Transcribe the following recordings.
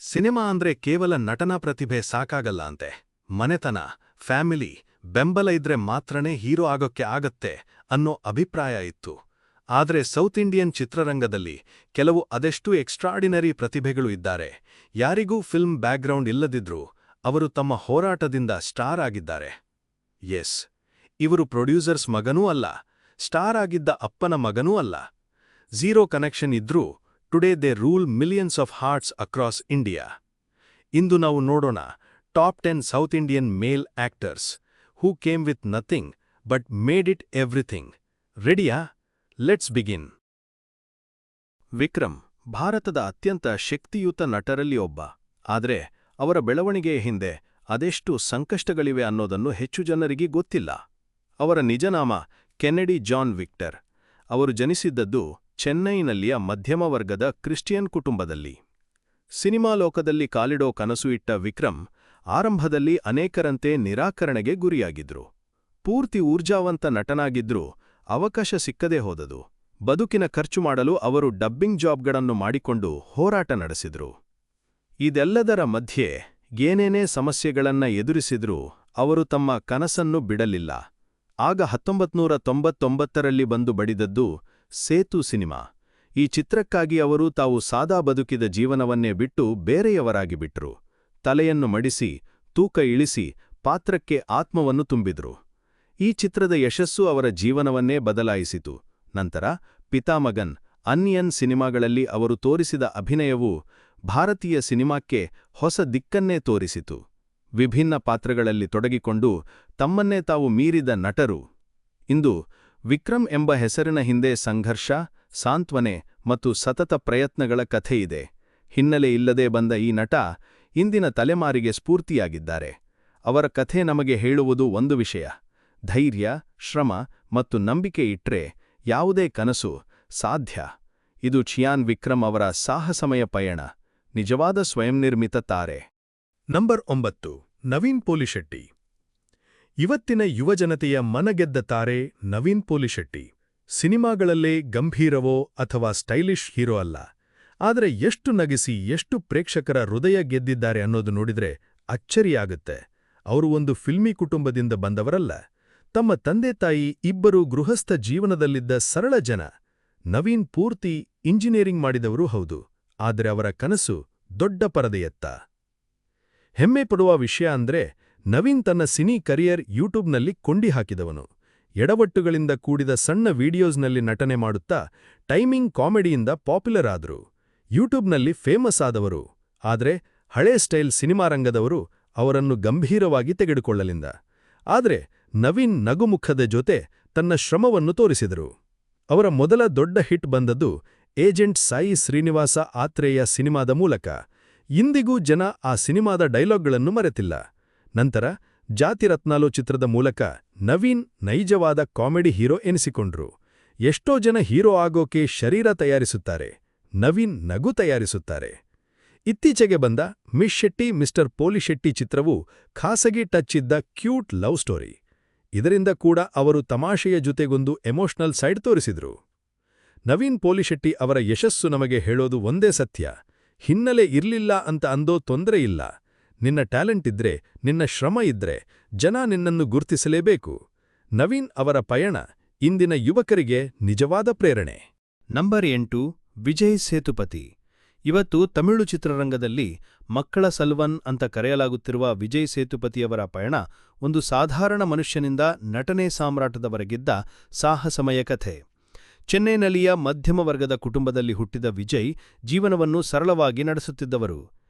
Cinema ಅಂದ್ರೆ ಕೇವಲ ನಟನಾ ಪ್ರತಿಭೆ ಸಾಕಾಗಲ್ಲ ಅಂತೆ. ಮನೆತನ, ಫ್ಯಾಮಿಲಿ, ಬೆಂಬಲ ಇದ್ರೆ ಮಾತ್ರನೇ ಹೀರೋ ಆಗೋಕ್ಕೆ ಆಗತ್ತೆ ಅನ್ನೋ ಅಭಿಪ್ರಾಯ ಇತ್ತು. ಆದ್ರೆ ಸೌತ್ ಇಂಡಿಯನ್ ಚಿತ್ರರಂಗದಲ್ಲಿ ಕೆಲವು ಅದೆಷ್ಟು ಎಕ್ಸ್ಟ್ರಾರ್ಡಿನರಿ ಪ್ರತಿಭೆಗಳು ಇದ್ದಾರೆ. ಯಾರಿಗೂ ಫಿಲ್ಮ್ ಬ್ಯಾಕ್ಗ್ರೌಂಡ್ ಇಲ್ಲದಿದ್ರೂ ಅವರು ತಮ್ಮ ಹೋರಾಟದಿಂದ ಸ್ಟಾರ್ ಆಗಿದ್ದಾರೆ. ಎಸ್, ಇವರು ಪ್ರೊಡ್ಯೂಸರ್ಸ್ ಮಗನೂ ಅಲ್ಲ, ಸ್ಟಾರ್ ಆಗಿದ್ದ ಅಪ್ಪನ ಮಗನೂ ಅಲ್ಲ. ಝೀರೋ ಕನೆಕ್ಷನ್ ಇದ್ರೂ today they rule millions of hearts across India. ಇಂದು ನಾವು ನೋಡೋಣ top 10 south Indian male actors who came with nothing but made it everything. ರೆಡಿಯಾ? Let's begin. ವಿಕ್ರಮ್ ಭಾರತದ ಅತ್ಯಂತ ಶಕ್ತಿಯುತ ನಟರಲ್ಲಿ ಒಬ್ಬ. ಆದರೆ ಅವರ ಬೆಳವಣಿಗೆಯ ಹಿಂದೆ ಅದೆಷ್ಟು ಸಂಕಷ್ಟಗಳಿವೆ ಅನ್ನೋದನ್ನು ಹೆಚ್ಚು ಜನರಿಗೆ ಗೊತ್ತಿಲ್ಲ. ಅವರ ನಿಜನಾಮ ಕೆನೆಡಿ ಜಾನ್ ವಿಕ್ಟರ್. ಅವರು ಜನಿಸಿದ್ದದ್ದು ಚೆನ್ನೈನಲ್ಲಿಯ ಮಧ್ಯಮ ವರ್ಗದ ಕ್ರಿಶ್ಚಿಯನ್ ಕುಟುಂಬದಲ್ಲಿ. ಸಿನಿಮಾ ಲೋಕದಲ್ಲಿ ಕಾಲಿಡೋ ಕನಸು ಇಟ್ಟ ವಿಕ್ರಮ್ ಆರಂಭದಲ್ಲಿ ಅನೇಕರಂತೆ ನಿರಾಕರಣೆಗೆ ಗುರಿಯಾಗಿದ್ರು. ಪೂರ್ತಿ ಊರ್ಜಾವಂತ ನಟನಾಗಿದ್ರೂ ಅವಕಾಶ ಸಿಕ್ಕದೇ ಹೋದದು. ಬದುಕಿನ ಖರ್ಚು ಮಾಡಲು ಅವರು ಡಬ್ಬಿಂಗ್ ಜಾಬ್ಗಳನ್ನು ಮಾಡಿಕೊಂಡು ಹೋರಾಟ ನಡೆಸಿದ್ರು. ಇದೆಲ್ಲದರ ಮಧ್ಯೆ ಏನೇನೇ ಸಮಸ್ಯೆಗಳನ್ನ ಎದುರಿಸಿದ್ರೂ ಅವರು ತಮ್ಮ ಕನಸನ್ನು ಬಿಡಲಿಲ್ಲ. ಆಗ 1999ರಲ್ಲಿ ಬಂದು ಬಡಿದದ್ದು ಸೇತು ಸಿನಿಮಾ. ಈ ಚಿತ್ರಕ್ಕಾಗಿ ಅವರು ತಾವು ಸಾದಾ ಬದುಕಿದ ಜೀವನವನ್ನೇ ಬಿಟ್ಟು ಬೇರೆಯವರಾಗಿ ಬಿಟ್ರು. ತಲೆಯನ್ನು ಮಡಿಸಿ, ತೂಕ ಇಳಿಸಿ, ಪಾತ್ರಕ್ಕೆ ಆತ್ಮವನ್ನು ತುಂಬಿದ್ರು. ಈ ಚಿತ್ರದ ಯಶಸ್ಸು ಅವರ ಜೀವನವನ್ನೇ ಬದಲಾಯಿಸಿತು. ನಂತರ ಪಿತಾಮಗನ್, ಅನ್ಯನ್ ಸಿನಿಮಾಗಳಲ್ಲಿ ಅವರು ತೋರಿಸಿದ ಅಭಿನಯವು ಭಾರತೀಯ ಸಿನಿಮಾಕ್ಕೆ ಹೊಸ ದಿಕ್ಕನ್ನೇ ತೋರಿಸಿತು. ವಿಭಿನ್ನ ಪಾತ್ರಗಳಲ್ಲಿ ತೊಡಗಿಕೊಂಡು ತಮ್ಮನ್ನೇ ತಾವು ಮೀರಿದ ನಟರು. ಇಂದು ವಿಕ್ರಮ್ ಎಂಬ ಹೆಸರಿನ ಹಿಂದೆ ಸಂಘರ್ಷ, ಸಾಂತ್ವನೆ ಮತ್ತು ಸತತ ಪ್ರಯತ್ನಗಳ ಕಥೆಯಿದೆ. ಹಿನ್ನೆಲೆ ಇಲ್ಲದೆ ಬಂದ ಈ ನಟ ಇಂದಿನ ತಲೆಮಾರಿಗೆ ಸ್ಫೂರ್ತಿಯಾಗಿದ್ದಾರೆ. ಅವರ ಕಥೆ ನಮಗೆ ಹೇಳುವುದು ಒಂದು ವಿಷಯ: ಧೈರ್ಯ, ಶ್ರಮ ಮತ್ತು ನಂಬಿಕೆ ಇಟ್ರೆ ಯಾವುದೇ ಕನಸು ಸಾಧ್ಯ. ಇದು ಚಿಯಾನ್ ವಿಕ್ರಮ್ ಅವರ ಸಾಹಸಮಯ ಪಯಣ, ನಿಜವಾದ ಸ್ವಯಂನಿರ್ಮಿತ ತಾರೆ. ನಂಬರ್ 9. ನವೀನ್ ಪೋಲಿಶೆಟ್ಟಿ. ಇವತ್ತಿನ ಯುವಜನತೆಯ ಮನಗೆದ್ದ ತಾರೆ ನವೀನ್ ಪೋಲಿಶೆಟ್ಟಿ. ಸಿನಿಮಾಗಳಲ್ಲೇ ಗಂಭೀರವೋ ಅಥವಾ ಸ್ಟೈಲಿಷ್ ಹೀರೋ ಅಲ್ಲ. ಆದರೆ ಎಷ್ಟು ನಗಿಸಿ, ಎಷ್ಟು ಪ್ರೇಕ್ಷಕರ ಹೃದಯ ಗೆದ್ದಿದ್ದಾರೆ ಅನ್ನೋದು ನೋಡಿದ್ರೆ ಅಚ್ಚರಿಯಾಗುತ್ತೆ. ಅವರು ಒಂದು ಫಿಲ್ಮಿ ಕುಟುಂಬದಿಂದ ಬಂದವರಲ್ಲ. ತಮ್ಮ ತಂದೆ ತಾಯಿ ಇಬ್ಬರೂ ಗೃಹಸ್ಥ ಜೀವನದಲ್ಲಿದ್ದ ಸರಳ ಜನ. ನವೀನ್ ಪೂರ್ತಿ ಇಂಜಿನಿಯರಿಂಗ್ ಮಾಡಿದವರೂ ಹೌದು, ಆದರೆ ಅವರ ಕನಸು ದೊಡ್ಡ ಪರದೆಯತ್ತ. ಹೆಮ್ಮೆ ಪಡುವ ವಿಷಯ ಅಂದ್ರೆ ನವೀನ್ ತನ್ನ ಸಿನಿ ಕರಿಯರ್ ಯೂಟ್ಯೂಬ್ನಲ್ಲಿ ಕೊಂಡಿ ಹಾಕಿದವನು. ಎಡವಟ್ಟುಗಳಿಂದ ಕೂಡಿದ ಸಣ್ಣ ವಿಡಿಯೋಸ್ನಲ್ಲಿ ನಟನೆ ಮಾಡುತ್ತಾ ಟೈಮಿಂಗ್ ಕಾಮಿಡಿಯಿಂದ ಪಾಪ್ಯುಲರ್ ಆದರು. ಯೂಟ್ಯೂಬ್ನಲ್ಲಿ ಫೇಮಸ್ ಆದವರು. ಆದರೆ ಹಳೇ ಸ್ಟೈಲ್ ಸಿನಿಮಾ ರಂಗದವರು ಅವರನ್ನು ಗಂಭೀರವಾಗಿ ತೆಗೆದುಕೊಳ್ಳಲಿಲ್ಲ. ಆದರೆ ನವೀನ್ ನಗುಮುಖದ ಜೊತೆ ತನ್ನ ಶ್ರಮವನ್ನು ತೋರಿಸಿದರು. ಅವರ ಮೊದಲ ದೊಡ್ಡ ಹಿಟ್ ಬಂದದ್ದು ಏಜೆಂಟ್ ಸಾಯಿ ಶ್ರೀನಿವಾಸ ಆತ್ರೇಯ ಸಿನಿಮಾದ ಮೂಲಕ. ಇಂದಿಗೂ ಜನ ಆ ಸಿನಿಮಾದ ಡೈಲಾಗ್ಗಳನ್ನು ಮರೆತಿಲ್ಲ. ನಂತರ ಜಾತಿರತ್ನಾಲು ಚಿತ್ರದ ಮೂಲಕ ನವೀನ್ ನೈಜವಾದ ಕಾಮಿಡಿ ಹೀರೋ ಎನಿಸಿಕೊಂಡ್ರು. ಎಷ್ಟೋ ಜನ ಹೀರೋ ಆಗೋಕೆ ಶರೀರ ತಯಾರಿಸುತ್ತಾರೆ, ನವೀನ್ ನಗು ತಯಾರಿಸುತ್ತಾರೆ. ಇತ್ತೀಚೆಗೆ ಬಂದ ಮಿಸ್ ಶೆಟ್ಟಿ ಮಿಸ್ಟರ್ ಪೋಲಿಶೆಟ್ಟಿ ಚಿತ್ರವು ಖಾಸಗಿ ಟಚ್ ಇದ್ದ ಕ್ಯೂಟ್ ಲವ್ ಸ್ಟೋರಿ. ಇದರಿಂದ ಕೂಡ ಅವರು ತಮಾಷೆಯ ಜೊತೆಗೊಂದು ಎಮೋಷನಲ್ ಸೈಡ್ ತೋರಿಸಿದ್ರು. ನವೀನ್ ಪೋಲಿಶೆಟ್ಟಿ ಅವರ ಯಶಸ್ಸು ನಮಗೆ ಹೇಳೋದು ಒಂದೇ ಸತ್ಯ: ಹಿನ್ನೆಲೆ ಇರ್ಲಿಲ್ಲ ಅಂತ ಅಂದೋ ತೊಂದರೆ ಇಲ್ಲ. ನಿನ್ನ ಟ್ಯಾಲೆಂಟ್ ಇದ್ರೆ, ನಿನ್ನ ಶ್ರಮ ಇದ್ರೆ ಜನ ನಿನ್ನನ್ನು ಗುರ್ತಿಸಲೇಬೇಕು. ನವೀನ್ ಅವರ ಪಯಣ ಇಂದಿನ ಯುವಕರಿಗೆ ನಿಜವಾದ ಪ್ರೇರಣೆ. ನಂಬರ್ 8. ವಿಜಯ್ ಸೇತುಪತಿ. ಇವತ್ತು ತಮಿಳು ಚಿತ್ರರಂಗದಲ್ಲಿ ಮಕ್ಕಳ ಸಲ್ವನ್ ಅಂತ ಕರೆಯಲಾಗುತ್ತಿರುವ ವಿಜಯ್ ಸೇತುಪತಿಯವರ ಪಯಣ ಒಂದು ಸಾಧಾರಣ ಮನುಷ್ಯನಿಂದ ನಟನೆ ಸಾಮ್ರಾಟದವರೆಗಿದ್ದ ಸಾಹಸಮಯ ಕಥೆ. ಚೆನ್ನೈನಲ್ಲಿಯ ಮಧ್ಯಮ ವರ್ಗದ ಕುಟುಂಬದಲ್ಲಿ ಹುಟ್ಟಿದ ವಿಜಯ್ ಜೀವನವನ್ನು ಸರಳವಾಗಿ ನಡೆಸುತ್ತಿದ್ದವರು.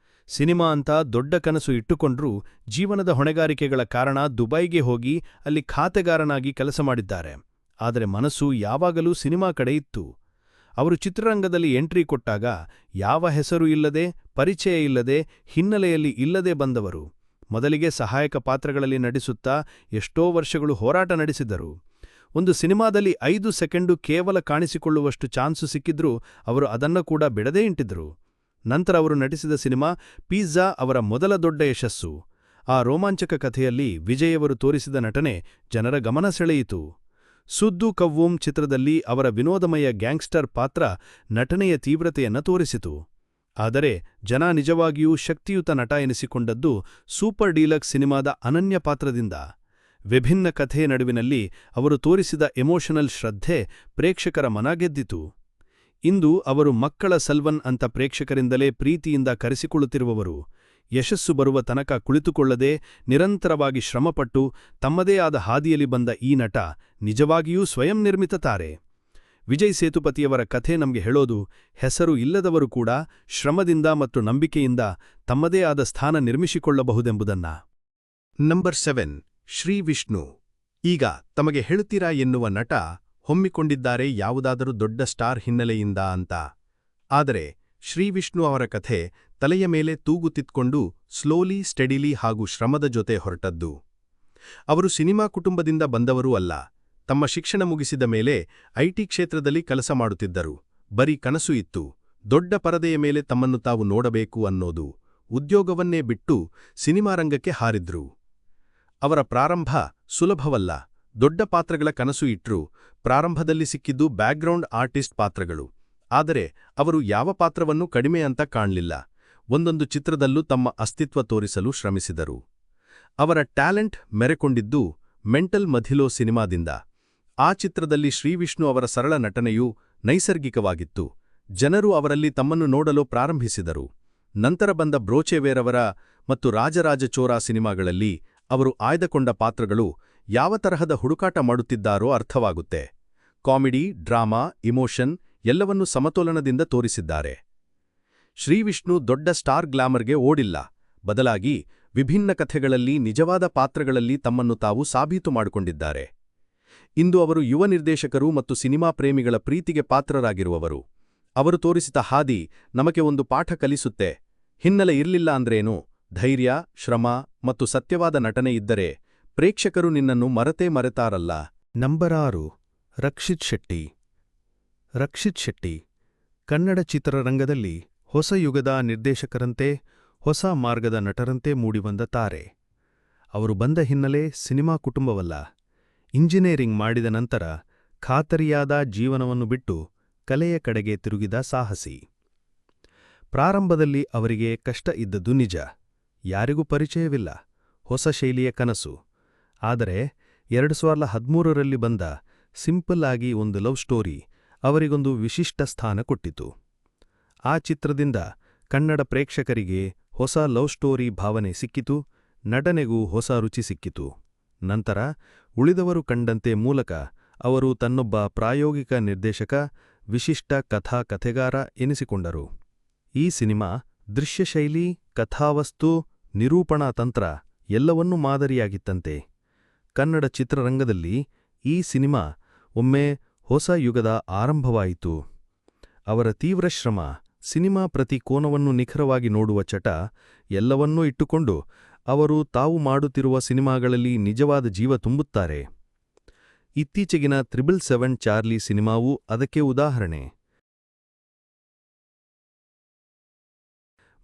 ಸಿನಿಮಾ ಅಂತ ದೊಡ್ಡ ಕನಸು ಇಟ್ಟುಕೊಂಡ್ರೂ ಜೀವನದ ಹೊಣೆಗಾರಿಕೆಗಳ ಕಾರಣ ದುಬೈಗೆ ಹೋಗಿ ಅಲ್ಲಿ ಖಾತೆಗಾರನಾಗಿ ಕೆಲಸ ಮಾಡಿದ್ದಾರೆ. ಆದರೆ ಮನಸ್ಸು ಯಾವಾಗಲೂ ಸಿನಿಮಾ ಕಡೆ ಇತ್ತು. ಅವರು ಚಿತ್ರರಂಗದಲ್ಲಿ ಎಂಟ್ರಿ ಕೊಟ್ಟಾಗ ಯಾವ ಹೆಸರು ಇಲ್ಲದೆ, ಪರಿಚಯ ಇಲ್ಲದೆ, ಹಿನ್ನೆಲೆಯಲ್ಲಿ ಇಲ್ಲದೆ ಬಂದವರು. ಮೊದಲಿಗೆ ಸಹಾಯಕ ಪಾತ್ರಗಳಲ್ಲಿ ನಟಿಸುತ್ತಾ ಎಷ್ಟೋ ವರ್ಷಗಳು ಹೋರಾಟ ನಡೆಸಿದರು. ಒಂದು ಸಿನಿಮಾದಲ್ಲಿ 5 ಸೆಕೆಂಡು ಕೇವಲ ಕಾಣಿಸಿಕೊಳ್ಳುವಷ್ಟು ಚಾನ್ಸು ಸಿಕ್ಕಿದ್ರೂ ಅವರು ಅದನ್ನು ಕೂಡ ಬಿಡದೇ ಇಂಟಿದ್ರು. ನಂತರ ಅವರು ನಟಿಸಿದ ಸಿನಿಮಾ ಪಿಜ್ಜಾ ಅವರ ಮೊದಲ ದೊಡ್ಡ ಯಶಸ್ಸು. ಆ ರೋಮಾಂಚಕ ಕಥೆಯಲ್ಲಿ ವಿಜಯವರು ತೋರಿಸಿದ ನಟನೆ ಜನರ ಗಮನ ಸೆಳೆಯಿತು. ಸುದ್ದು ಕವ್ವೂಂ ಚಿತ್ರದಲ್ಲಿ ಅವರ ವಿನೋದಮಯ ಗ್ಯಾಂಗ್ಸ್ಟರ್ ಪಾತ್ರ ನಟನೆಯ ತೀವ್ರತೆಯನ್ನು ತೋರಿಸಿತು. ಆದರೆ ಜನ ನಿಜವಾಗಿಯೂ ಶಕ್ತಿಯುತ ನಟ ಎನಿಸಿಕೊಂಡದ್ದು ಸೂಪರ್ ಡೀಲಕ್ಸ್ ಸಿನಿಮಾದ ಅನನ್ಯ ಪಾತ್ರದಿಂದ. ವಿಭಿನ್ನ ಕಥೆಯ ನಡುವಿನಲ್ಲಿ ಅವರು ತೋರಿಸಿದ ಎಮೋಷನಲ್ ಶ್ರದ್ಧೆ ಪ್ರೇಕ್ಷಕರ ಮನ ಗೆದ್ದಿತು. ಇಂದು ಅವರು ಮಕ್ಕಳ ಸಲ್ವನ್ ಅಂತ ಪ್ರೇಕ್ಷಕರಿಂದಲೇ ಪ್ರೀತಿಯಿಂದ ಕರೆಸಿಕೊಳ್ಳುತ್ತಿರುವವರು. ಯಶಸ್ಸು ಬರುವ ತನಕ ಕುಳಿತುಕೊಳ್ಳದೆ ನಿರಂತರವಾಗಿ ಶ್ರಮಪಟ್ಟು ತಮ್ಮದೇ ಆದ ಹಾದಿಯಲ್ಲಿ ಬಂದ ಈ ನಟ ನಿಜವಾಗಿಯೂ ಸ್ವಯಂ ನಿರ್ಮಿತ ತಾರೆ. ವಿಜಯ್ ಸೇತುಪತಿಯವರ ಕಥೆ ನಮಗೆ ಹೇಳೋದು, ಹೆಸರು ಇಲ್ಲದವರು ಕೂಡ ಶ್ರಮದಿಂದ ಮತ್ತು ನಂಬಿಕೆಯಿಂದ ತಮ್ಮದೇ ಆದ ಸ್ಥಾನ ನಿರ್ಮಿಸಿಕೊಳ್ಳಬಹುದೆಂಬುದನ್ನ. ನಂಬರ್ 7 ಶ್ರೀ ವಿಷ್ಣು. ಈಗ ತಮಗೆ ಹೇಳುತ್ತೀರಾ ಎನ್ನುವ ನಟ ಹೊಮ್ಮಿಕೊಂಡಿದ್ದಾರೆ ಯಾವುದಾದರೂ ದೊಡ್ಡ ಸ್ಟಾರ್ ಹಿನ್ನೆಲೆಯಿಂದ ಅಂತ. ಆದರೆ ಶ್ರೀ ವಿಷ್ಣು ಅವರ ಕಥೆ ತಲೆಯ ಮೇಲೆ ತೂಗುತ್ತಿತ್ಕೊಂಡು ಸ್ಲೋಲಿ ಸ್ಟೆಡಿಲಿ ಹಾಗೂ ಶ್ರಮದ ಜೊತೆ ಹೊರಟದ್ದು. ಅವರು ಸಿನಿಮಾ ಕುಟುಂಬದಿಂದ ಬಂದವರೂ ಅಲ್ಲ. ತಮ್ಮ ಶಿಕ್ಷಣ ಮುಗಿಸಿದ ಮೇಲೆ ಐಟಿ ಕ್ಷೇತ್ರದಲ್ಲಿ ಕೆಲಸ ಮಾಡುತ್ತಿದ್ದರು. ಬರೀ ಕನಸು ಇತ್ತು, ದೊಡ್ಡ ಪರದೆಯ ಮೇಲೆ ತಮ್ಮನ್ನು ತಾವು ನೋಡಬೇಕು ಅನ್ನೋದು. ಉದ್ಯೋಗವನ್ನೇ ಬಿಟ್ಟು ಸಿನಿಮಾ ರಂಗಕ್ಕೆ ಹಾರಿದ್ರು. ಅವರ ಪ್ರಾರಂಭ ಸುಲಭವಲ್ಲ. ದೊಡ್ಡ ಪಾತ್ರಗಳ ಕನಸು ಇಟ್ರು. ಪ್ರಾರಂಭದಲ್ಲಿ ಸಿಕ್ಕಿದ್ದು ಬ್ಯಾಕ್ಗ್ರೌಂಡ್ ಆರ್ಟಿಸ್ಟ್ ಪಾತ್ರಗಳು. ಆದರೆ ಅವರು ಯಾವ ಪಾತ್ರವನ್ನೂ ಕಡಿಮೆ ಅಂತ ಕಾಣಲಿಲ್ಲ. ಒಂದೊಂದು ಚಿತ್ರದಲ್ಲೂ ತಮ್ಮ ಅಸ್ತಿತ್ವ ತೋರಿಸಲು ಶ್ರಮಿಸಿದರು. ಅವರ ಟ್ಯಾಲೆಂಟ್ ಮೆರೆಕೊಂಡಿದ್ದು ಮೆಂಟಲ್ ಮಧಿಲೋ ಸಿನಿಮಾದಿಂದ. ಆ ಚಿತ್ರದಲ್ಲಿ ಶ್ರೀವಿಷ್ಣು ಅವರ ಸರಳ ನಟನೆಯು ನೈಸರ್ಗಿಕವಾಗಿತ್ತು. ಜನರು ಅವರಲ್ಲಿ ತಮ್ಮನ್ನು ನೋಡಲು ಪ್ರಾರಂಭಿಸಿದರು. ನಂತರ ಬಂದ ಬ್ರೋಚೆವೇರವರ ಮತ್ತು ರಾಜರಾಜ ಚೋರ ಸಿನಿಮಾಗಳಲ್ಲಿ ಅವರು ಆಯ್ದುಕೊಂಡ ಪಾತ್ರಗಳು ಯಾವ ತರಹದ ಹುಡುಕಾಟ ಮಾಡುತ್ತಿದ್ದಾರೋ ಅರ್ಥವಾಗುತ್ತೆ. ಕಾಮಿಡಿ, ಡ್ರಾಮಾ, ಇಮೋಷನ್ ಎಲ್ಲವನ್ನೂ ಸಮತೋಲನದಿಂದ ತೋರಿಸಿದ್ದಾರೆ. ಶ್ರೀವಿಷ್ಣು ದೊಡ್ಡ ಸ್ಟಾರ್ ಗ್ಲಾಮರ್ಗೆ ಓಡಿಲ್ಲ. ಬದಲಾಗಿ ವಿಭಿನ್ನ ಕಥೆಗಳಲ್ಲಿ ನಿಜವಾದ ಪಾತ್ರಗಳಲ್ಲಿ ತಮ್ಮನ್ನು ತಾವು ಸಾಬೀತು ಮಾಡಿಕೊಂಡಿದ್ದಾರೆ. ಇಂದು ಅವರು ಯುವ ನಿರ್ದೇಶಕರು ಮತ್ತು ಸಿನಿಮಾ ಪ್ರೇಮಿಗಳ ಪ್ರೀತಿಗೆ ಪಾತ್ರರಾಗಿರುವವರು. ಅವರು ತೋರಿಸಿದ ಹಾದಿ ನಮಗೆ ಒಂದು ಪಾಠ ಕಲಿಸುತ್ತೆ. ಹಿನ್ನೆಲೆ ಇರಲಿಲ್ಲ ಅಂದ್ರೇನು, ಧೈರ್ಯ, ಶ್ರಮ ಮತ್ತು ಸತ್ಯವಾದ ನಟನೆ ಇದ್ದರೆ ಪ್ರೇಕ್ಷಕರು ನಿನ್ನನ್ನು ಮರೆತೇ ಮರೆತಾರಲ್ಲ. ನಂಬರ್ 6 ರಕ್ಷಿತ್ ಶೆಟ್ಟಿ. ರಕ್ಷಿತ್ ಶೆಟ್ಟಿ ಕನ್ನಡ ಚಿತ್ರರಂಗದಲ್ಲಿ ಹೊಸ ಯುಗದ ನಿರ್ದೇಶಕರಂತೆ, ಹೊಸ ಮಾರ್ಗದ ನಟರಂತೆ ಮೂಡಿಬಂದ ತಾರೆ. ಅವರು ಬಂದ ಹಿನ್ನೆಲೆ ಸಿನಿಮಾ ಕುಟುಂಬವಲ್ಲ. ಇಂಜಿನಿಯರಿಂಗ್ ಮಾಡಿದ ನಂತರ ಖಾತರಿಯಾದ ಜೀವನವನ್ನು ಬಿಟ್ಟು ಕಲೆಯ ಕಡೆಗೆ ತಿರುಗಿದ ಸಾಹಸಿ. ಪ್ರಾರಂಭದಲ್ಲಿ ಅವರಿಗೆ ಕಷ್ಟ ಇದ್ದದ್ದು ನಿಜ. ಯಾರಿಗೂ ಪರಿಚಯವಿಲ್ಲ, ಹೊಸ ಶೈಲಿಯ ಕನಸು. ಆದರೆ 2013ರಲ್ಲಿ ಬಂದ ಸಿಂಪಲ್ ಆಗಿ ಒಂದು ಲವ್ ಸ್ಟೋರಿ ಅವರಿಗೊಂದು ವಿಶಿಷ್ಟ ಸ್ಥಾನ ಕೊಟ್ಟಿತು. ಆ ಚಿತ್ರದಿಂದ ಕನ್ನಡ ಪ್ರೇಕ್ಷಕರಿಗೆ ಹೊಸ ಲವ್ ಸ್ಟೋರಿ ಭಾವನೆ ಸಿಕ್ಕಿತು. ನಟನೆಗೂ ಹೊಸ ರುಚಿ ಸಿಕ್ಕಿತು. ನಂತರ ಉಳಿದವರು ಕಂಡಂತೆ ಮೂಲಕ ಅವರು ತನ್ನೊಬ್ಬ ಪ್ರಾಯೋಗಿಕ ನಿರ್ದೇಶಕ, ವಿಶಿಷ್ಟ ಕಥೆಗಾರ ಎನಿಸಿಕೊಂಡರು. ಈ ಸಿನಿಮಾ ದೃಶ್ಯಶೈಲಿ, ಕಥಾವಸ್ತು, ನಿರೂಪಣಾ ತಂತ್ರ ಎಲ್ಲವನ್ನೂ ಮಾದರಿಯಾಗಿತ್ತಂತೆ. ಕನ್ನಡ ಚಿತ್ರರಂಗದಲ್ಲಿ ಈ ಸಿನಿಮಾ ಒಮ್ಮೆ ಹೊಸ ಯುಗದ ಆರಂಭವಾಯಿತು. ಅವರ ತೀವ್ರ ಶ್ರಮ, ಸಿನಿಮಾ ಪ್ರತಿ ಕೋನವನ್ನು ನಿಖರವಾಗಿ ನೋಡುವ ಚಟ ಎಲ್ಲವನ್ನೂ ಇಟ್ಟುಕೊಂಡು ಅವರು ತಾವು ಮಾಡುತ್ತಿರುವ ಸಿನಿಮಾಗಳಲ್ಲಿ ನಿಜವಾದ ಜೀವ ತುಂಬುತ್ತಾರೆ. ಇತ್ತೀಚೆಗಿನ 777 ಚಾರ್ಲಿ ಸಿನಿಮಾವೂ ಅದಕ್ಕೆ ಉದಾಹರಣೆ.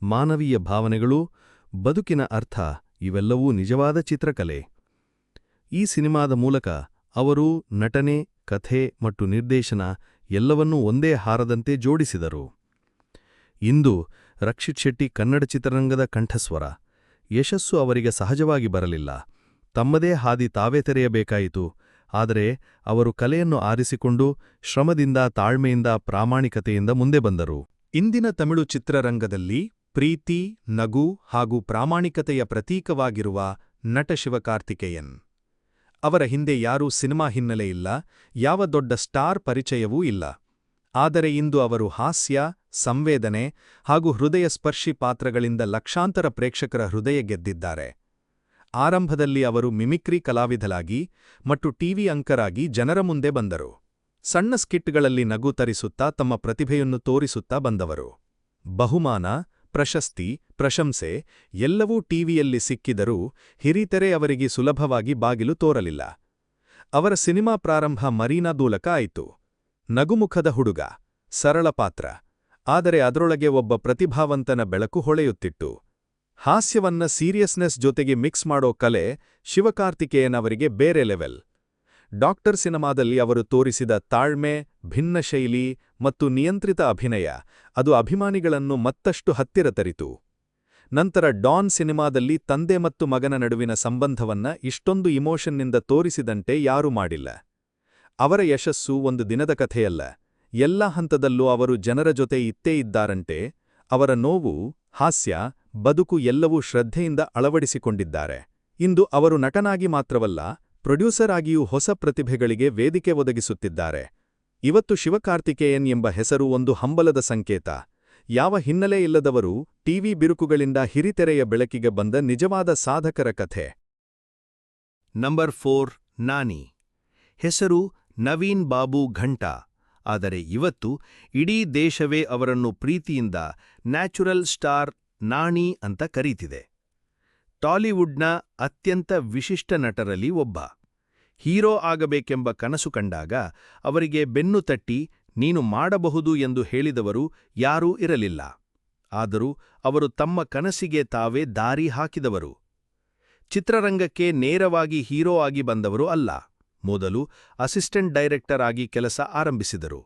ಮಾನವೀಯ ಭಾವನೆಗಳು, ಬದುಕಿನ ಅರ್ಥ ಇವೆಲ್ಲವೂ ನಿಜವಾದ ಚಿತ್ರಕಲೆ. ಈ ಸಿನಿಮಾದ ಮೂಲಕ ಅವರು ನಟನೆ, ಕಥೆ ಮತ್ತು ನಿರ್ದೇಶನ ಎಲ್ಲವನ್ನೂ ಒಂದೇ ಹಾರದಂತೆ ಜೋಡಿಸಿದರು. ಇಂದು ರಕ್ಷಿತ್ ಶೆಟ್ಟಿ ಕನ್ನಡ ಚಿತ್ರರಂಗದ ಕಂಠಸ್ವರ. ಯಶಸ್ಸು ಅವರಿಗೆ ಸಹಜವಾಗಿ ಬರಲಿಲ್ಲ. ತಮ್ಮದೇ ಹಾದಿ ತಾವೇ ತೆರೆಯಬೇಕಾಯಿತು. ಆದರೆ ಅವರು ಕಲೆಯನ್ನು ಆರಿಸಿಕೊಂಡು ಶ್ರಮದಿಂದ, ತಾಳ್ಮೆಯಿಂದ, ಪ್ರಾಮಾಣಿಕತೆಯಿಂದ ಮುಂದೆ ಬಂದರು. ಇಂದಿನ ತಮಿಳು ಚಿತ್ರರಂಗದಲ್ಲಿ ಪ್ರೀತಿ, ನಗು ಹಾಗೂ ಪ್ರಾಮಾಣಿಕತೆಯ ಪ್ರತೀಕವಾಗಿರುವ ನಟ ಶಿವಕಾರ್ತಿಕೇಯನ್. ಅವರ ಹಿಂದೆ ಯಾರೂ ಸಿನಿಮಾ ಹಿನ್ನೆಲೆ ಇಲ್ಲ, ಯಾವ ದೊಡ್ಡ ಸ್ಟಾರ್ ಪರಿಚಯವೂ ಇಲ್ಲ. ಆದರೆ ಇಂದು ಅವರು ಹಾಸ್ಯ, ಸಂವೇದನೆ ಹಾಗೂ ಹೃದಯ ಸ್ಪರ್ಶಿ ಪಾತ್ರಗಳಿಂದ ಲಕ್ಷಾಂತರ ಪ್ರೇಕ್ಷಕರ ಹೃದಯ ಗೆದ್ದಿದ್ದಾರೆ. ಆರಂಭದಲ್ಲಿ ಅವರು ಮಿಮಿಕ್ರಿ ಕಲಾವಿದಲಾಗಿ ಮತ್ತು ಟಿವಿ ಆಂಕರ್ ಆಗಿ ಜನರ ಮುಂದೆ ಬಂದರು. ಸಣ್ಣ ಸ್ಕಿಟ್ಗಳಲ್ಲಿ ನಗು ತರಿಸುತ್ತಾ ತಮ್ಮ ಪ್ರತಿಭೆಯನ್ನು ತೋರಿಸುತ್ತಾ ಬಂದವರು. ಬಹುಮಾನ, ಪ್ರಶಸ್ತಿ, ಪ್ರಶಂಸೆ ಎಲ್ಲವೂ ಟಿವಿಯಲ್ಲಿ ಸಿಕ್ಕಿದರೂ ಹಿರಿತೆರೆ ಅವರಿಗೆ ಸುಲಭವಾಗಿ ಬಾಗಿಲು ತೋರಲಿಲ್ಲ. ಅವರ ಸಿನಿಮಾ ಪ್ರಾರಂಭ ಮರೀನಾ ಮೂಲಕ ಆಯಿತು. ನಗುಮುಖದ ಹುಡುಗ, ಸರಳ ಪಾತ್ರ, ಆದರೆ ಅದರೊಳಗೆ ಒಬ್ಬ ಪ್ರತಿಭಾವಂತನ ಬೆಳಕು ಹೊಳೆಯುತ್ತಿತ್ತು. ಹಾಸ್ಯವನ್ನ ಸೀರಿಯಸ್ನೆಸ್ ಜೊತೆಗೆ ಮಿಕ್ಸ್ ಮಾಡೋ ಕಲೆ ಶಿವಕಾರ್ತಿಕೇಯನ್ ಅವರಿಗೆ ಬೇರೆ ಲೆವೆಲ್. ಡಾಕ್ಟರ್ ಸಿನಿಮಾದಲ್ಲಿ ಅವರು ತೋರಿಸಿದ ತಾಳ್ಮೆ, ಭಿನ್ನ ಶೈಲಿ ಮತ್ತು ನಿಯಂತ್ರಿತ ಅಭಿನಯ ಅದು ಅಭಿಮಾನಿಗಳನ್ನು ಮತ್ತಷ್ಟು ಹತ್ತಿರ ತರಿತು. ನಂತರ ಡಾನ್ ಸಿನಿಮಾದಲ್ಲಿ ತಂದೆ ಮತ್ತು ಮಗನ ನಡುವಿನ ಸಂಬಂಧವನ್ನ ಇಷ್ಟೊಂದು ಇಮೋಷನ್ನಿಂದ ತೋರಿಸಿದಂತೆ ಯಾರೂ ಮಾಡಿಲ್ಲ. ಅವರ ಯಶಸ್ಸು ಒಂದು ದಿನದ ಕಥೆಯಲ್ಲ. ಎಲ್ಲ ಹಂತದಲ್ಲೂ ಅವರು ಜನರ ಜೊತೆ ಇತ್ತೇ ಇದ್ದಾರಂತೆ. ಅವರ ನೋವು, ಹಾಸ್ಯ, ಬದುಕು ಎಲ್ಲವೂ ಶ್ರದ್ಧೆಯಿಂದ ಅಳವಡಿಸಿಕೊಂಡಿದ್ದಾರೆ. ಇಂದು ಅವರು ನಟನಾಗಿ ಮಾತ್ರವಲ್ಲ, ಪ್ರೊಡ್ಯೂಸರ್ ಆಗಿಯೂ ಹೊಸ ಪ್ರತಿಭೆಗಳಿಗೆ ವೇದಿಕೆ ಒದಗಿಸುತ್ತಿದ್ದಾರೆ. ಇವತ್ತು ಶಿವಕಾರ್ತಿಕೇಯನ್ ಎಂಬ ಹೆಸರು ಒಂದು ಹಂಬಲದ ಸಂಕೇತ. ಯಾವ ಹಿನ್ನೆಲೆ ಇಲ್ಲದವರು ಟಿವಿ ಬಿರುಕುಗಳಿಂದ ಹಿರಿತೆರೆಯ ಬೆಳಕಿಗೆ ಬಂದ ನಿಜವಾದ ಸಾಧಕರ ಕಥೆ. ನಂಬರ್ 4 ನಾನಿ. ಹೆಸರು ನವೀನ್ ಬಾಬು ಘಂಟಾ. ಆದರೆ ಇವತ್ತು ಇಡೀ ದೇಶವೇ ಅವರನ್ನು ಪ್ರೀತಿಯಿಂದ ನ್ಯಾಚುರಲ್ ಸ್ಟಾರ್ ನಾಣಿ ಅಂತ ಕರೀತಿದೆ. ಟಾಲಿವುಡ್ನ ಅತ್ಯಂತ ವಿಶಿಷ್ಟ ನಟರಲ್ಲಿ ಒಬ್ಬ. ಹೀರೋ ಆಗಬೇಕೆಂಬ ಕನಸು ಕಂಡಾಗ ಅವರಿಗೆ ಬೆನ್ನು ತಟ್ಟಿ ನೀನು ಮಾಡಬಹುದು ಎಂದು ಹೇಳಿದವರು ಯಾರೂ ಇರಲಿಲ್ಲ. ಆದರೂ ಅವರು ತಮ್ಮ ಕನಸಿಗೆ ತಾವೇ ದಾರಿ ಹಾಕಿದವರು. ಚಿತ್ರರಂಗಕ್ಕೆ ನೇರವಾಗಿ ಹೀರೋ ಆಗಿ ಬಂದವರು ಅಲ್ಲ. ಮೊದಲು ಅಸಿಸ್ಟೆಂಟ್ ಡೈರೆಕ್ಟರ್ ಆಗಿ ಕೆಲಸ ಆರಂಭಿಸಿದರು.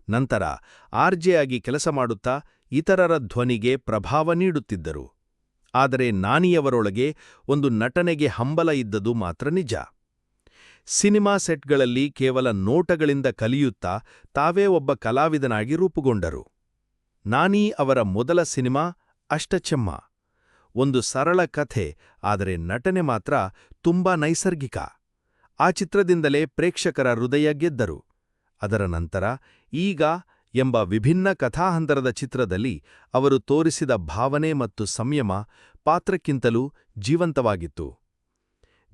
ನಂತರ ಆರ್ಜೆ ಆಗಿ ಕೆಲಸ ಮಾಡುತ್ತಾ ಇತರರ ಧ್ವನಿಗೆ ಪ್ರಭಾವ ನೀಡುತ್ತಿದ್ದರು. ಆದರೆ ನಾನಿಯವರೊಳಗೆ ಒಂದು ನಟನೆಗೆ ಹಂಬಲ ಇದ್ದದು ಮಾತ್ರ ನಿಜ. ಸಿನಿಮಾ ಸೆಟ್ಗಳಲ್ಲಿ ಕೇವಲ ನೋಟಗಳಿಂದ ಕಲಿಯುತ್ತಾ ತಾವೇ ಒಬ್ಬ ಕಲಾವಿದನಾಗಿ ರೂಪುಗೊಂಡರು. ನಾನಿ ಅವರ ಮೊದಲ ಸಿನಿಮಾ ಅಷ್ಟಚೆಮ್ಮ. ಒಂದು ಸರಳ ಕಥೆ, ಆದರೆ ನಟನೆ ಮಾತ್ರ ತುಂಬಾ ನೈಸರ್ಗಿಕ. ಆ ಚಿತ್ರದಿಂದಲೇ ಪ್ರೇಕ್ಷಕರ ಹೃದಯ ಗೆದ್ದರು. ಅದರ ನಂತರ ಈಗ ಎಂಬ ವಿಭಿನ್ನ ಕಥಾಹಂದರದ ಚಿತ್ರದಲ್ಲಿ ಅವರು ತೋರಿಸಿದ ಭಾವನೆ ಮತ್ತು ಸಂಯಮ ಪಾತ್ರಕ್ಕಿಂತಲೂ ಜೀವಂತವಾಗಿತ್ತು.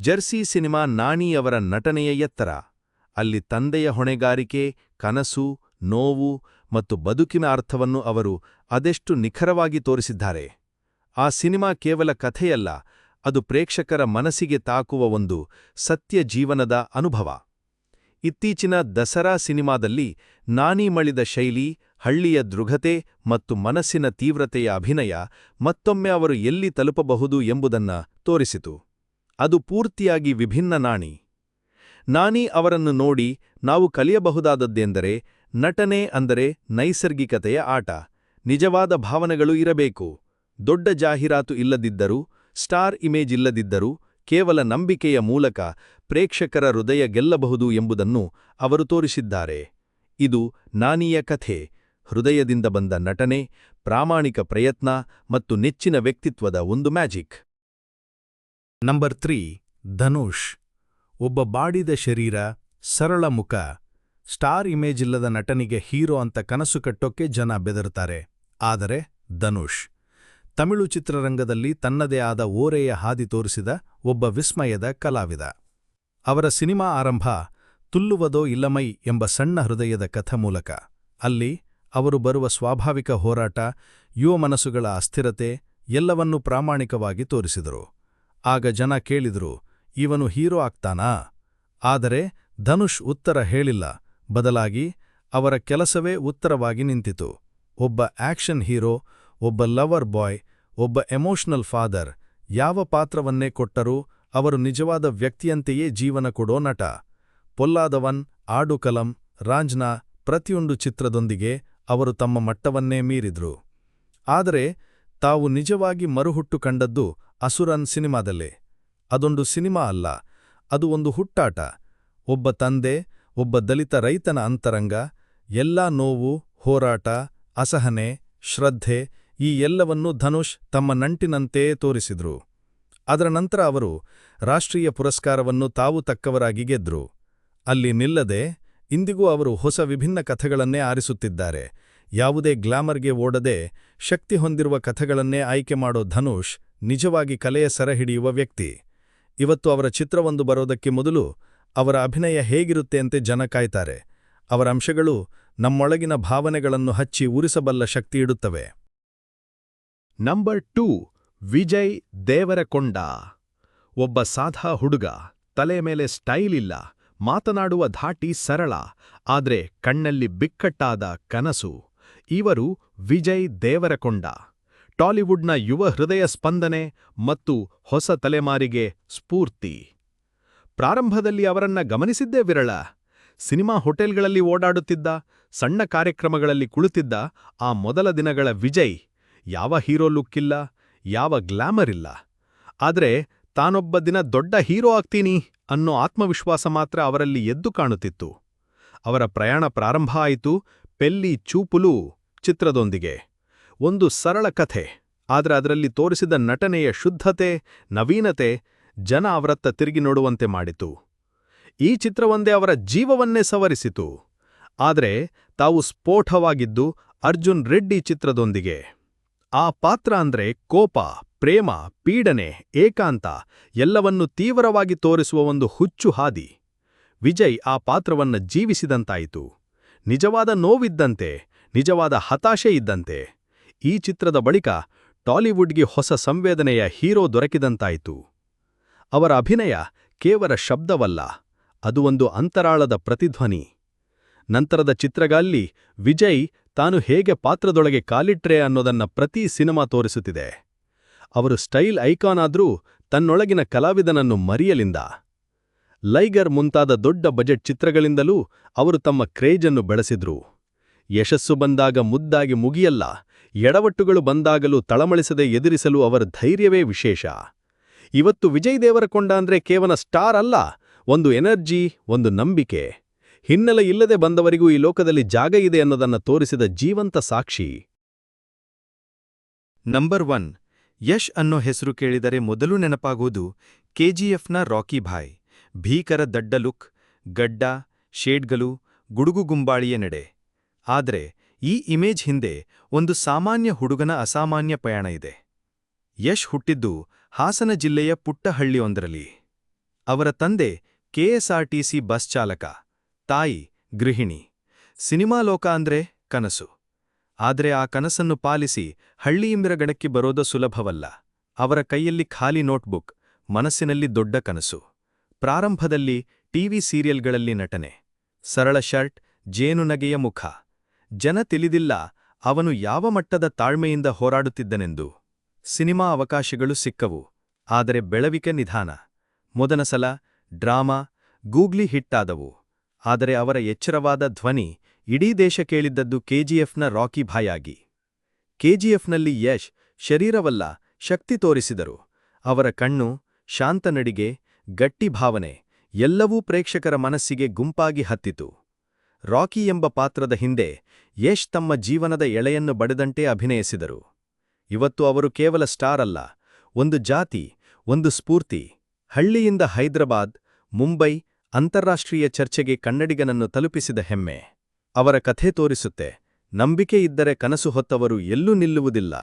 ಜರ್ಸಿ ಸಿನಿಮಾ ನಾಣಿಯವರ ನಟನೆಯ ಎತ್ತರ. ಅಲ್ಲಿ ತಂದೆಯ ಹೊಣೆಗಾರಿಕೆ, ಕನಸು, ನೋವು ಮತ್ತು ಬದುಕಿನ ಅರ್ಥವನ್ನು ಅವರು ಅದೆಷ್ಟು ನಿಖರವಾಗಿ ತೋರಿಸಿದ್ದಾರೆ. ಆ ಸಿನಿಮಾ ಕೇವಲ ಕಥೆಯಲ್ಲ, ಅದು ಪ್ರೇಕ್ಷಕರ ಮನಸ್ಸಿಗೆ ತಾಕುವ ಒಂದು ಸತ್ಯ ಜೀವನದ ಅನುಭವ. ಇತ್ತೀಚಿನ ದಸರಾ ಸಿನಿಮಾದಲ್ಲಿ ನಾನಿ ಮಳಿದ ಶೈಲಿ, ಹಳ್ಳಿಯ ದೃಢತೆ ಮತ್ತು ಮನಸ್ಸಿನ ತೀವ್ರತೆಯ ಅಭಿನಯ ಮತ್ತೊಮ್ಮೆ ಅವರು ಎಲ್ಲಿ ತಲುಪಬಹುದು ಎಂಬುದನ್ನ ತೋರಿಸಿತು. ಅದು ಪೂರ್ತಿಯಾಗಿ ವಿಭಿನ್ನ ನಾಣಿ. ನಾನಿ ಅವರನ್ನು ನೋಡಿ ನಾವು ಕಲಿಯಬಹುದಾದದ್ದೆಂದರೆ ನಟನೆ ಅಂದರೆ ನೈಸರ್ಗಿಕತೆಯ ಆಟ. ನಿಜವಾದ ಭಾವನೆಗಳು ಇರಬೇಕು. ದೊಡ್ಡ ಜಾಹೀರಾತು ಇಲ್ಲದಿದ್ದರೂ, ಸ್ಟಾರ್ ಇಮೇಜ್ ಇಲ್ಲದಿದ್ದರೂ, ಕೇವಲ ನಂಬಿಕೆಯ ಮೂಲಕ ಪ್ರೇಕ್ಷಕರ ಹೃದಯ ಗೆಲ್ಲಬಹುದು ಎಂಬುದನ್ನು ಅವರು ತೋರಿಸಿದ್ದಾರೆ. ಇದು ನಾನಿಯ ಕಥೆ. ಹೃದಯದಿಂದ ಬಂದ ನಟನೆ, ಪ್ರಾಮಾಣಿಕ ಪ್ರಯತ್ನ ಮತ್ತು ನೆಚ್ಚಿನ ವ್ಯಕ್ತಿತ್ವದ ಒಂದು ಮ್ಯಾಜಿಕ್. ನಂಬರ್ 3 ಧನುಷ್. ಒಬ್ಬ ಬಾಡಿದ ಶರೀರ, ಸರಳ ಮುಖ, ಸ್ಟಾರ್ ಇಮೇಜ್ ಇಲ್ಲದ ನಟನಿಗೆ ಹೀರೋ ಅಂತ ಕನಸು ಕಟ್ಟೋಕೆ ಜನ ಬೆದರುತ್ತಾರೆ. ಆದರೆ ಧನುಷ್ ತಮಿಳು ಚಿತ್ರರಂಗದಲ್ಲಿ ತನ್ನದೇ ಆದ ಓರೆಯ ಹಾದಿ ತೋರಿಸಿದ ಒಬ್ಬ ವಿಸ್ಮಯದ ಕಲಾವಿದ. ಅವರ ಸಿನಿಮಾ ಆರಂಭ ತುಲ್ಲುವದೋ ಇಲ್ಲಮೈ ಎಂಬ ಸಣ್ಣ ಹೃದಯದ ಕಥ ಮೂಲಕ. ಅಲ್ಲಿ ಅವರು ಬರುವ ಸ್ವಾಭಾವಿಕ ಹೋರಾಟ, ಯುವ ಮನಸ್ಸುಗಳ ಅಸ್ಥಿರತೆ ಎಲ್ಲವನ್ನೂ ಪ್ರಾಮಾಣಿಕವಾಗಿ ತೋರಿಸಿದರು. ಆಗ ಜನ ಕೇಳಿದ್ರು, ಇವನು ಹೀರೋ ಆಗ್ತಾನಾ? ಆದರೆ ಧನುಷ್ ಉತ್ತರ ಹೇಳಿಲ್ಲ. ಬದಲಾಗಿ ಅವರ ಕೆಲಸವೇ ಉತ್ತರವಾಗಿ ನಿಂತಿತು. ಒಬ್ಬ ಆಕ್ಷನ್ ಹೀರೋ, ಒಬ್ಬ ಲವರ್ ಬಾಯ್, ಒಬ್ಬ ಎಮೋಷನಲ್ ಫಾದರ್. ಯಾವ ಪಾತ್ರವನ್ನೇ ಕೊಟ್ಟರೂ ಅವರು ನಿಜವಾದ ವ್ಯಕ್ತಿಯಂತೆಯೇ ಜೀವನ ಕೊಡೋ ನಟ. ಪೊಲ್ಲಾದವನ್, ಆಡುಕಲಂ, ರಾಂಜ್ನಾ ಪ್ರತಿಯೊಂದು ಚಿತ್ರದೊಂದಿಗೆ ಅವರು ತಮ್ಮ ಮಟ್ಟವನ್ನೇ ಮೀರಿದ್ರು. ಆದರೆ ತಾವು ನಿಜವಾಗಿ ಮರುಹುಟ್ಟು ಕಂಡದ್ದು ಅಸುರನ್ ಸಿನಿಮಾದಲ್ಲೇ. ಅದೊಂದು ಸಿನಿಮಾ ಅಲ್ಲ, ಅದು ಒಂದು ಹುಟ್ಟಾಟ. ಒಬ್ಬ ತಂದೆ, ಒಬ್ಬ ದಲಿತ ರೈತನ ಅಂತರಂಗ, ಎಲ್ಲಾ ನೋವು, ಹೋರಾಟ, ಅಸಹನೆ, ಶ್ರದ್ಧೆ ಈ ಎಲ್ಲವನ್ನೂ ಧನುಷ್ ತಮ್ಮ ನಂಟಿನಂತೆಯೇ ತೋರಿಸಿದ್ರು. ಅದರ ನಂತರ ಅವರು ರಾಷ್ಟ್ರೀಯ ಪುರಸ್ಕಾರವನ್ನು ತಾವು ತಕ್ಕವರಾಗಿ ಗೆದ್ರು. ಅಲ್ಲಿ ನಿಲ್ಲದೆ ಇಂದಿಗೂ ಅವರು ಹೊಸ ವಿಭಿನ್ನ ಕಥೆಗಳನ್ನೇ ಆರಿಸುತ್ತಿದ್ದಾರೆ. ಯಾವುದೇ ಗ್ಲಾಮರ್ಗೆ ಓಡದೆ ಶಕ್ತಿ ಹೊಂದಿರುವ ಕಥೆಗಳನ್ನೇ ಆಯ್ಕೆ ಮಾಡೋ ಧನುಷ್ ನಿಜವಾಗಿ ಕಲೆಯ ಸೆರೆಹಿಡಿಯುವ ವ್ಯಕ್ತಿ. ಇವತ್ತು ಅವರ ಚಿತ್ರವೊಂದು ಬರೋದಕ್ಕೆ ಮೊದಲು ಅವರ ಅಭಿನಯ ಹೇಗಿರುತ್ತೆ ಅಂತೆ ಜನ ಕಾಯ್ತಾರೆ. ಅವರ ಅಂಶಗಳು ನಮ್ಮೊಳಗಿನ ಭಾವನೆಗಳನ್ನು ಹಚ್ಚಿ ಉರಿಸಬಲ್ಲ ಶಕ್ತಿಯಿಡುತ್ತವೆ. ನಂಬರ್ 2 ವಿಜಯ್ ದೇವರಕೊಂಡ. ಒಬ್ಬ ಸಾದಾ ಹುಡುಗ, ತಲೆ ಮೇಲೆ ಸ್ಟೈಲ್ ಇಲ್ಲ, ಮಾತನಾಡುವ ಧಾಟಿ ಸರಳ, ಆದ್ರೆ ಕಣ್ಣಲ್ಲಿ ಬಿಕ್ಕಟ್ಟಾದ ಕನಸು. ಇವರು ವಿಜಯ್ ದೇವರಕೊಂಡ. ಟಾಲಿವುಡ್ನ ಯುವ ಹೃದಯ ಸ್ಪಂದನೆ ಮತ್ತು ಹೊಸ ತಲೆಮಾರಿಗೆ ಸ್ಫೂರ್ತಿ. ಪ್ರಾರಂಭದಲ್ಲಿ ಅವರನ್ನ ಗಮನಿಸಿದ್ದೇ ವಿರಳ. ಸಿನಿಮಾ ಹೋಟೆಲ್ಗಳಲ್ಲಿ ಓಡಾಡುತ್ತಿದ್ದ, ಸಣ್ಣ ಕಾರ್ಯಕ್ರಮಗಳಲ್ಲಿ ಕುಳಿತಿದ್ದ ಆ ಮೊದಲ ದಿನಗಳ ವಿಜಯ್ ಯಾವ ಹೀರೋ ಲುಕ್ಕಿಲ್ಲ, ಯಾವ ಗ್ಲಾಮರ್ ಇಲ್ಲ. ಆದ್ರೆ ತಾನೊಬ್ಬ ದಿನ ದೊಡ್ಡ ಹೀರೋ ಆಗ್ತೀನಿ ಅನ್ನೋ ಆತ್ಮವಿಶ್ವಾಸ ಮಾತ್ರ ಅವರಲ್ಲಿ ಎದ್ದು ಕಾಣುತ್ತಿತ್ತು. ಅವರ ಪ್ರಯಾಣ ಪ್ರಾರಂಭ ಆಯಿತು ಪೆಲ್ಲಿ ಚೂಪುಲು ಚಿತ್ರದೊಂದಿಗೆ. ಒಂದು ಸರಳ ಕಥೆ, ಆದ್ರೆ ಅದರಲ್ಲಿ ತೋರಿಸಿದ ನಟನೆಯ ಶುದ್ಧತೆ, ನವೀನತೆ ಜನ ಅವರತ್ತ ತಿರುಗಿ ನೋಡುವಂತೆ ಮಾಡಿತು. ಈ ಚಿತ್ರವೊಂದೇ ಅವರ ಜೀವವನ್ನೇ ಸವರಿಸಿತು. ಆದರೆ ತಾವು ಸ್ಫೋಟವಾಗಿದ್ದು ಅರ್ಜುನ್ ರೆಡ್ಡಿ ಚಿತ್ರದೊಂದಿಗೆ. ಆ ಪಾತ್ರ ಅಂದ್ರೆ ಕೋಪ, ಪ್ರೇಮ, ಪೀಡನೆ, ಏಕಾಂತ ಎಲ್ಲವನ್ನೂ ತೀವ್ರವಾಗಿ ತೋರಿಸುವ ಒಂದು ಹುಚ್ಚು ಹಾದಿ. ವಿಜಯ್ ಆ ಪಾತ್ರವನ್ನ ಜೀವಿಸಿದಂತಾಯಿತು. ನಿಜವಾದ ನೋವಿದ್ದಂತೆ, ನಿಜವಾದ ಹತಾಶೆ ಇದ್ದಂತೆ. ಈ ಚಿತ್ರದ ಬಳಿಕ ಟಾಲಿವುಡ್ಗೆ ಹೊಸ ಸಂವೇದನೆಯ ಹೀರೋ ದೊರಕಿದಂತಾಯಿತು. ಅವರ ಅಭಿನಯ ಕೇವಲ ಶಬ್ದವಲ್ಲ, ಅದು ಒಂದು ಅಂತರಾಳದ ಪ್ರತಿಧ್ವನಿ. ನಂತರದ ಚಿತ್ರಗಳಲ್ಲಿ ವಿಜಯ್ ತಾನು ಹೇಗೆ ಪಾತ್ರದೊಳಗೆ ಕಾಲಿಟ್ರೆ ಅನ್ನೋದನ್ನ ಪ್ರತಿ ಸಿನಿಮಾ ತೋರಿಸುತ್ತಿದೆ. ಅವರು ಸ್ಟೈಲ್ ಐಕಾನ್ ಆದ್ರೂ ತನ್ನೊಳಗಿನ ಕಲಾವಿದನನ್ನು ಮರೆಯಲಿಂದ. ಲೈಗರ್ ಮುಂತಾದ ದೊಡ್ಡ ಬಜೆಟ್ ಚಿತ್ರಗಳಿಂದಲೂ ಅವರು ತಮ್ಮ ಕ್ರೇಜನ್ನು ಬೆಳೆಸಿದ್ರು. ಯಶಸ್ಸು ಬಂದಾಗ ಮುದ್ದಾಗಿ ಮುಗಿಯಲ್ಲ, ಎಡವಟ್ಟುಗಳು ಬಂದಾಗಲೂ ತಳಮಳಿಸದೆ ಎದುರಿಸಲು ಅವರ ಧೈರ್ಯವೇ ವಿಶೇಷ. ಇವತ್ತು ವಿಜಯ್ ದೇವರಕೊಂಡ ಅಂದ್ರೆ ಕೇವಲ ಸ್ಟಾರ್ ಅಲ್ಲ, ಒಂದು ಎನರ್ಜಿ, ಒಂದು ನಂಬಿಕೆ. ಹಿನ್ನೆಲೆ ಇಲ್ಲದೆ ಬಂದವರಿಗೂ ಈ ಲೋಕದಲ್ಲಿ ಜಾಗ ಇದೆ ಅನ್ನೋದನ್ನ ತೋರಿಸಿದ ಜೀವಂತ ಸಾಕ್ಷಿ. ನಂಬರ್ 1. ಯಶ್ ಅನ್ನೋ ಹೆಸರು ಕೇಳಿದರೆ ಮೊದಲು ನೆನಪಾಗೋದು ಕೆಜಿಎಫ್ನ ರಾಕಿ ಭಾಯ್. ಭೀಕರ ದಡ್ಡ ಲುಕ್, ಗಡ್ಡ, ಶೇಡ್ಗಳು, ಗುಡುಗುಗುಂಬಾಳಿಯ ನಡೆ. ಆದ್ರೆ ಈ ಇಮೇಜ್ ಹಿಂದೆ ಒಂದು ಸಾಮಾನ್ಯ ಹುಡುಗನ ಅಸಾಮಾನ್ಯ ಪಯಣ ಇದೆ. ಯಶ್ ಹುಟ್ಟಿದ್ದು ಹಾಸನ ಜಿಲ್ಲೆಯ ಪುಟ್ಟ ಹಳ್ಳಿಯೊಂದರಲ್ಲಿ. ಅವರ ತಂದೆ ಕೆಎಸ್ಆರ್ಟಿಸಿ ಬಸ್ ಚಾಲಕ, ತಾಯಿ ಗೃಹಿಣಿ. ಸಿನಿಮಾ ಲೋಕ ಅಂದ್ರೆ ಕನಸು. ಆದ್ರೆ ಆ ಕನಸನ್ನು ಪಾಲಿಸಿ ಹಳ್ಳಿಯಿಂಬಿರಗಣಕ್ಕೆ ಬರೋದು ಸುಲಭವಲ್ಲ. ಅವರ ಕೈಯಲ್ಲಿ ಖಾಲಿ ನೋಟ್ಬುಕ್, ಮನಸ್ಸಿನಲ್ಲಿ ದೊಡ್ಡ ಕನಸು. ಪ್ರಾರಂಭದಲ್ಲಿ ಟಿವಿ ಸೀರಿಯಲ್ಗಳಲ್ಲಿ ನಟನೆ, ಸರಳ ಶರ್ಟ್, ಜೇನುನಗೆಯ ಮುಖ. ಜನ ತಿಳಿದಿಲ್ಲ ಅವನು ಯಾವ ಮಟ್ಟದ ತಾಳ್ಮೆಯಿಂದ ಹೋರಾಡುತ್ತಿದ್ದನೆಂದು. ಸಿನಿಮಾ ಅವಕಾಶಗಳು ಸಿಕ್ಕವು, ಆದರೆ ಬೆಳವಿಕೆ ನಿಧಾನ. ಮೊದಲ ಸಲ ಡ್ರಾಮಾ, ಗೂಗ್ಲಿ ಹಿಟ್ಟಾದವು. ಆದರೆ ಅವರ ಎಚ್ಚರವಾದ ಧ್ವನಿ ಇಡೀ ದೇಶ ಕೇಳಿದ್ದದ್ದು ಕೆಜಿಎಫ್ನ ರಾಕಿ ಭಾಯ್ ಆಗಿ. ಕೆಜಿಎಫ್ನಲ್ಲಿ ಯಶ್ ಶರೀರವಲ್ಲ, ಶಕ್ತಿ ತೋರಿಸಿದರು. ಅವರ ಕಣ್ಣು, ಶಾಂತ ನಡಿಗೆ, ಗಟ್ಟಿ ಭಾವನೆ ಎಲ್ಲವೂ ಪ್ರೇಕ್ಷಕರ ಮನಸ್ಸಿಗೆ ಗುಂಪಾಗಿ ಹತ್ತಿತು. ರಾಕಿ ಎಂಬ ಪಾತ್ರದ ಹಿಂದೆ ಯಶ್ ತಮ್ಮ ಜೀವನದ ಎಳೆಯನ್ನು ಬಡಿದಂತೆ ಅಭಿನಯಿಸಿದರು. ಇವತ್ತು ಅವರು ಕೇವಲ ಸ್ಟಾರ್ ಅಲ್ಲ, ಒಂದು ಜಾತಿ, ಒಂದು ಸ್ಫೂರ್ತಿ. ಹಳ್ಳಿಯಿಂದ ಹೈದರಾಬಾದ್, ಮುಂಬೈ, ಅಂತಾರಾಷ್ಟ್ರೀಯ ಚರ್ಚೆಗೆ ಕನ್ನಡಿಗನನ್ನು ತಲುಪಿಸಿದ ಹೆಮ್ಮೆ. ಅವರ ಕಥೆ ತೋರಿಸುತ್ತೆ, ನಂಬಿಕೆ ಇದ್ದರೆ ಕನಸು ಹೊತ್ತವರು ಎಲ್ಲೂ ನಿಲ್ಲುವುದಿಲ್ಲ.